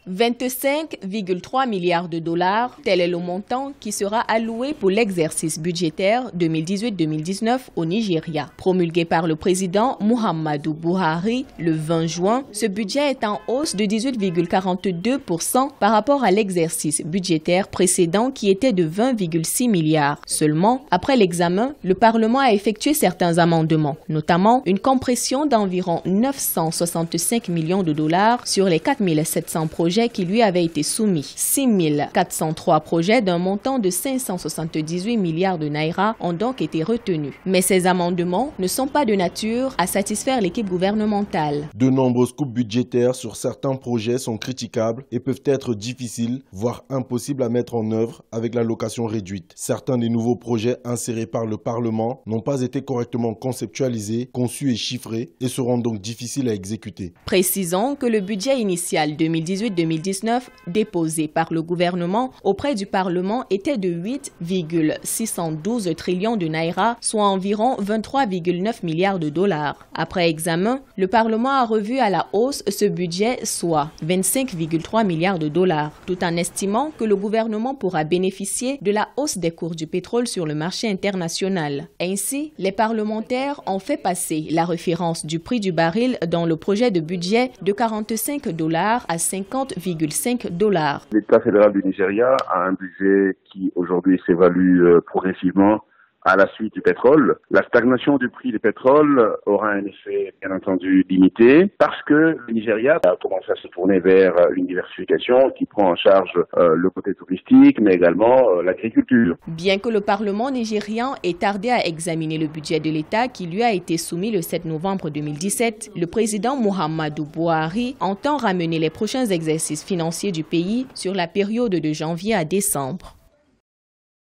25,3 milliards de dollars, tel est le montant qui sera alloué pour l'exercice budgétaire 2018-2019 au Nigeria. Promulgué par le président Muhammadu Buhari le 20 juin, ce budget est en hausse de 18,42% par rapport à l'exercice budgétaire précédent qui était de 20,6 milliards. Seulement, après l'examen, le Parlement a effectué certains amendements, notamment une compression d'environ 965 millions de dollars sur les 4 700 projets qui lui avaient été soumis. 6 403 projets d'un montant de 578 milliards de naira ont donc été retenus. Mais ces amendements ne sont pas de nature à satisfaire l'équipe gouvernementale. De nombreuses coupes budgétaires sur certains projets sont critiquables et peuvent être difficiles, voire impossibles à mettre en œuvre avec l'allocation réduite. Certains des nouveaux projets insérés par le Parlement n'ont pas été correctement conceptualisés, conçus et chiffrés et seront donc difficiles à exécuter. Précisons que le budget initial 2018-2019 déposé par le gouvernement auprès du Parlement était de 8,612 trillions de naira, soit environ 23,9 milliards de dollars. Après examen, le Parlement a revu à la hausse ce budget, soit 25,3 milliards de dollars, tout en estimant que le gouvernement pourra bénéficier de la hausse des cours du pétrole sur le marché international. Ainsi, les parlementaires ont fait passer la référence du prix du baril dans le projet de budget de 45 $ à 50,5 $. L'État fédéral du Nigeria a un budget qui aujourd'hui s'évalue progressivement à la suite du pétrole. La stagnation du prix du pétrole aura un effet, bien entendu, limité parce que le Nigeria a commencé à se tourner vers une diversification qui prend en charge le côté touristique, mais également l'agriculture. Bien que le Parlement nigérian ait tardé à examiner le budget de l'État qui lui a été soumis le 7 novembre 2017, le président Muhammadu Buhari entend ramener les prochains exercices financiers du pays sur la période de janvier à décembre.